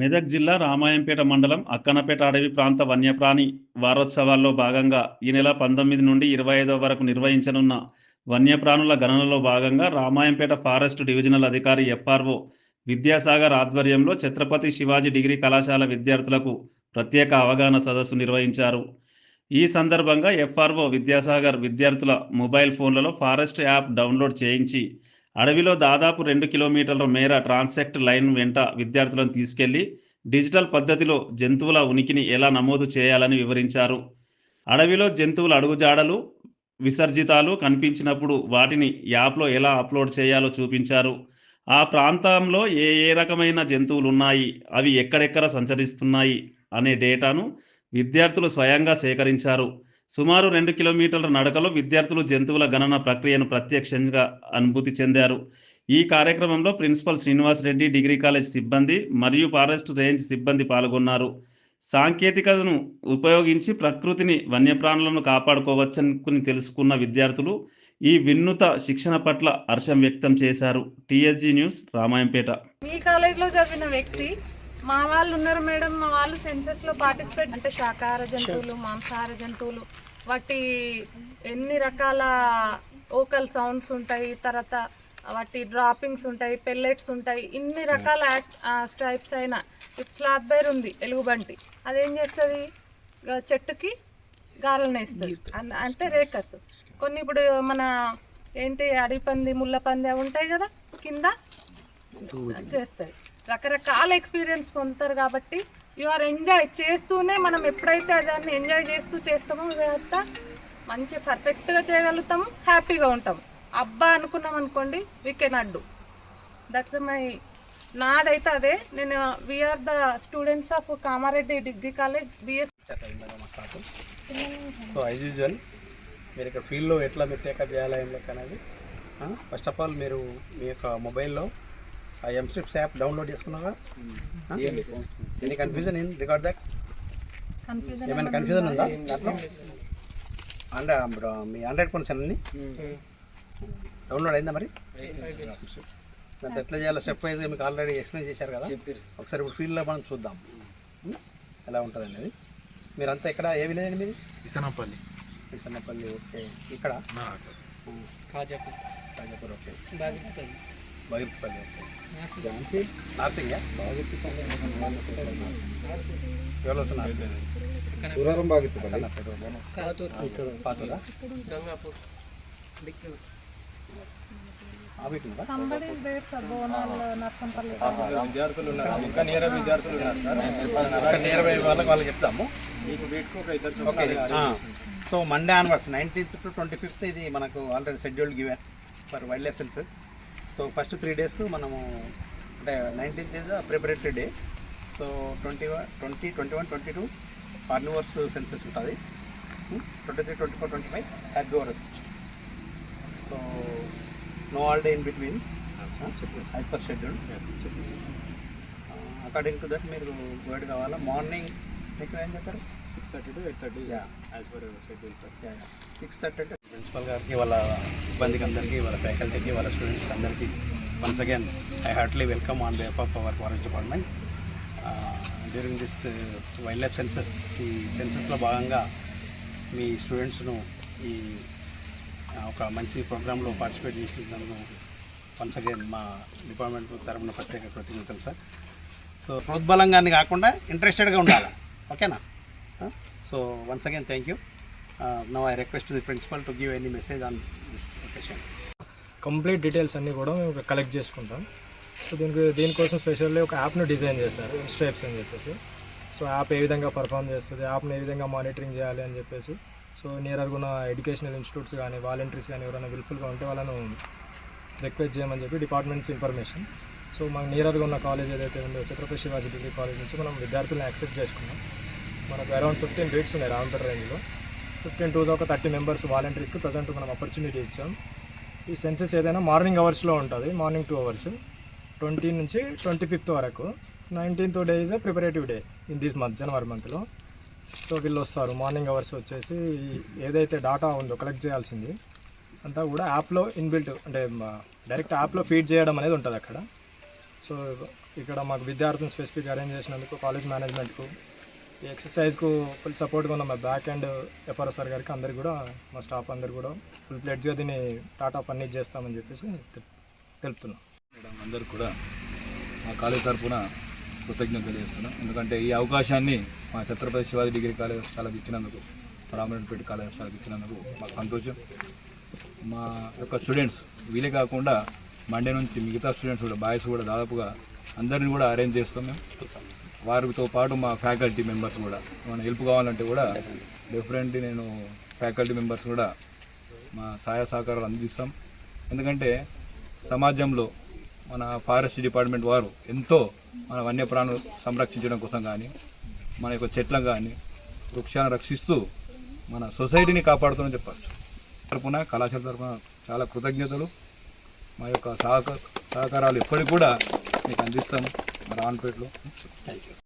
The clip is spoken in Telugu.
మెదక్ జిల్లా రామాయంపేట మండలం అక్కన్నపేట అడవి ప్రాంత వన్యప్రాణి వారోత్సవాల్లో భాగంగా ఈ నెల 19 నుండి 25 వరకు నిర్వహించనున్న వన్యప్రాణుల గణనలో భాగంగా రామాయంపేట ఫారెస్ట్ డివిజనల్ అధికారి ఎఫ్ఆర్ఓ విద్యాసాగర్ ఆధ్వర్యంలో ఛత్రపతి శివాజీ డిగ్రీ కళాశాల విద్యార్థులకు ప్రత్యేక అవగాహన సదస్సు నిర్వహించారు. ఈ సందర్భంగా ఎఫ్ఆర్ఓ విద్యాసాగర్ విద్యార్థుల మొబైల్ ఫోన్లలో ఫారెస్ట్ యాప్ డౌన్లోడ్ చేయించి అడవిలో దాదాపు 2 కిలోమీటర్ల మేర ట్రాన్సెక్ట్ లైన్ వెంట విద్యార్థులను తీసుకెళ్లి డిజిటల్ పద్ధతిలో జంతువుల ఉనికిని ఎలా నమోదు చేయాలని వివరించారు. అడవిలో జంతువుల అడుగుజాడలు, విసర్జితాలు కనిపించినప్పుడు వాటిని యాప్లో ఎలా అప్లోడ్ చేయాలో చూపించారు. ఆ ప్రాంతంలో ఏ ఏ రకమైన జంతువులు ఉన్నాయి, అవి ఎక్కడెక్కడ సంచరిస్తున్నాయి అనే డేటాను విద్యార్థులు స్వయంగా సేకరించారు. సుమారు 2 కిలోమీటర్ల నడకలో విద్యార్థులు జంతువుల గణన ప్రక్రియను ప్రత్యక్షంగా అనుభూతి చెందారు. ఈ కార్యక్రమంలో principal Srinivas Reddy, degree college సిబ్బంది మరియు ఫారెస్ట్ రేంజ్ సిబ్బంది పాల్గొన్నారు. సాంకేతికతను ఉపయోగించి ప్రకృతిని, వన్యప్రాణులను కాపాడుకోవచ్చని తెలుసుకున్న విద్యార్థులు ఈ వినూత్న శిక్షణ పట్ల హర్షం వ్యక్తం చేశారు. TSG news, Ramayampet. ఈ కాలేజీలో చదివిన వ్యక్తి మా వాళ్ళు ఉన్నారు మేడం. మా వాళ్ళు సెన్సెస్లో పార్టిసిపేట్ అంటే శాకాహార జంతువులు, మాంసాహార జంతువులు, వాటి ఎన్ని రకాల ఓకల్ సౌండ్స్ ఉంటాయి, తర్వాత వాటి డ్రాపింగ్స్ ఉంటాయి, పెల్లెట్స్ ఉంటాయి, ఇన్ని రకాల స్ట్రైప్స్ అయినా ఫ్లాట్ బైర్ ఉంది ఎలుగుబంటి, అదేం చేస్తుంది, చెట్టుకి గారెలను వేస్తుంది అంటే రేకర్స్. కొన్ని ఇప్పుడు మన ఏంటి అడిపంది, ముళ్ళపంది అవి ఉంటాయి కదా కింద చేస్తాయి. రకరకాల ఎక్స్పీరియన్స్ పొందుతారు కాబట్టి యు ఆర్ ఎంజాయ్ చేస్తూనే మనం ఎప్పుడైతే దాన్ని ఎంజాయ్ చేస్తామో ఇదంతా మంచి పర్ఫెక్ట్గా చేయగలుగుతాము, హ్యాపీగా ఉంటాము. అబ్బా అనుకున్నాం అనుకోండి, we cannot do. That's my నాదైతే అదే. నేను we are the students of Kamareddy degree college B S. So as usual మీరు ఇక్కడ ఫీల్డ్లో ఎట్లా మీరు టేకప్ చేయాలి ఏం లెక్క అనేది ఫస్ట్ ఆఫ్ ఆల్ మీరు మీ యొక్క మొబైల్లో ఆ ఎంస్ట్రిప్స్ యాప్ డౌన్లోడ్ చేసుకున్నారా? Any confusion in regard that? ఏమైనా కన్ఫ్యూజన్ ఉందా దాంట్లో? మీ 100% అన్ని డౌన్లోడ్ అయిందా? మరి దాంట్లో ఎట్లా చేయాలో స్టెప్ వైజ్గా మీకు ఆల్రెడీ ఎక్స్ప్లెయిన్ చేశారు కదా. ఒకసారి ఇప్పుడు ఫీల్డ్లో మనం చూద్దాం ఎలా ఉంటుంది అనేది. మీరంతా ఇక్కడ ఏ విలేజ్ అండి మీది? ఇసన్నపల్లి. ఓకే. ఇక్కడ కాజాపూర్. ఓకే. బాగిరిపల్లి. ఓకే. నార్సింగ్ ఎవరు వస్తున్నారు? సూరారం బాగిరిపల్లి, పాతూరా, విద్యార్థులు ఉన్నారు, ఇంకా నియర్ విద్యార్థులు ఉన్నారు సార్. నియర్ బై వాళ్ళకి చెప్తాము. So Monday onwards 19th to 25th ఇది మనకు already scheduled given for wild life census. So first 3 days మనము అంటే 19th is preparatory day. So 21, 21, 22 carnivores census ఉంటుంది. 23, 24, 25 herbivorous. So no holiday in between, as per schedule. According to that మీరు గైడ్ కావాలా. మార్నింగ్ ఇక్కడ ఏం చెప్పారు? 6:30 to 8:30 యాజ్ పర్ షెడ్యూల్. 6:30 అంటే ప్రిన్సిపల్ గారికి, వాళ్ళ సిబ్బందికి అందరికీ, వాళ్ళ ఫ్యాకల్టీకి, వాళ్ళ స్టూడెంట్స్కి అందరికీ once again I heartly welcome on behalf of our forest department during this wild life census. ఈ సెన్సెస్లో భాగంగా మీ స్టూడెంట్స్ను ఈ ఒక మంచి ప్రోగ్రాంలో పార్టిసిపేట్ చేసినందుకు వన్స్ అగైన్ మా డిపార్ట్మెంట్ తరఫున ప్రత్యేక కృతజ్ఞతలు సార్. సో ప్రోద్బలంగానే కాకుండా ఇంట్రెస్టెడ్గా ఉండాలి. ఓకేనా? So once again thank you. Now I request the principal to give any message on this occasion. Complete details అన్నీ కూడా మేము కలెక్ట్ చేసుకుంటాం. సో దీనికోసం స్పెషల్లీ ఒక యాప్ను డిజైన్ చేశారు, ఇన్స్ట్రైప్స్ అని చెప్పేసి. సో యాప్ ఏ విధంగా పర్ఫామ్ చేస్తుంది, యాప్ని ఏ విధంగా మానిటరింగ్ చేయాలి అని చెప్పేసి. సో నియర్గా ఉన్న ఎడ్యుకేషనల్ ఇన్స్టిట్యూట్స్ కానీ, వాలంటీర్స్ కానీ ఎవరైనా విల్ఫుల్గా ఉంటే వాళ్ళను రిక్వెస్ట్ చేయమని చెప్పి డిపార్ట్మెంట్స్ ఇన్ఫర్మేషన్. సో మనకు నియర్గా ఉన్న కాలేజ్ ఏదైతే ఉందో ఛత్రపతి శివాజీ డిగ్రీ కాలేజ్ నుంచి మనం విద్యార్థులను యాక్సెప్ట్ చేసుకున్నాం. మనకు అరౌండ్ 15 రేట్స్ ఉన్నాయి రామంపేట రేంజ్లో. 15 to ఒక 30 members వాలంటీర్స్కి ప్రజెంట్ మనం ఆపర్చునిటీ ఇచ్చాం. ఈ సెన్సెస్ ఏదైనా మార్నింగ్ అవర్స్లో ఉంటుంది, మార్నింగ్ 2 hours 20 నుంచి 25th వరకు. 19th day is preparative day in this month, జనవరి మంత్లో. సో వీళ్ళు వస్తారు మార్నింగ్ అవర్స్ వచ్చేసి ఏదైతే డాటా ఉందో కలెక్ట్ చేయాల్సింది అంతా కూడా యాప్లో ఇన్బిల్ట్ అంటే డైరెక్ట్ యాప్లో ఫీడ్ చేయడం అనేది ఉంటుంది అక్కడ. సో ఇక్కడ మాకు విద్యార్థులను స్పెసిఫిక్ అరేంజ్ చేసినందుకు కాలేజ్ మేనేజ్మెంట్కు ఈ ఎక్సర్సైజ్కు ఫుల్ సపోర్ట్గా ఉన్న మా బ్యాక్ అండ్ ఎఫ్ఆర్ఎస్ఆర్ గారికి అందరికి కూడా మా స్టాఫ్ అందరు కూడా ఫుల్ ప్లేట్స్గా దీన్ని టాటా పన్నీర్ చేస్తామని చెప్పేసి తెలుపుతున్నాం. మేడం అందరికి కూడా మా కాలేజ్ తరఫున కృతజ్ఞతలు తెలియజేస్తున్నాం. ఎందుకంటే ఈ అవకాశాన్ని మా ఛత్రపతి శివాజీ డిగ్రీ కళాశాలకు ఇచ్చినందుకు, రామరెడ్డిపేట కళాశాలకు ఇచ్చినందుకు మాకు సంతోషం. మా యొక్క స్టూడెంట్స్ వీలే కాకుండా మండే నుంచి మిగతా స్టూడెంట్స్ కూడా బాయ్స్ కూడా దాదాపుగా అందరిని కూడా అరేంజ్ చేస్తాం మేము. వారితో పాటు మా ఫ్యాకల్టీ మెంబర్స్ కూడా ఏమైనా హెల్ప్ కావాలంటే కూడా డెఫినెట్లీ నేను ఫ్యాకల్టీ మెంబర్స్ కూడా మా సహాయ సహకారాలు అందిస్తాం. ఎందుకంటే సమాజంలో మన ఫారెస్ట్ డిపార్ట్మెంట్ వారు ఎంతో మన వన్యప్రాణులు సంరక్షించడం కోసం కానీ, మన యొక్క చెట్లను కానీ వృక్షాలను రక్షిస్తూ మన సొసైటీని కాపాడుతుందని చెప్పచ్చు. తరపున కళాశాల తరపున చాలా కృతజ్ఞతలు. మా యొక్క సహకారాలు ఎప్పటికి కూడా మీకు అందిస్తాం రావణపేటలో. Thank you.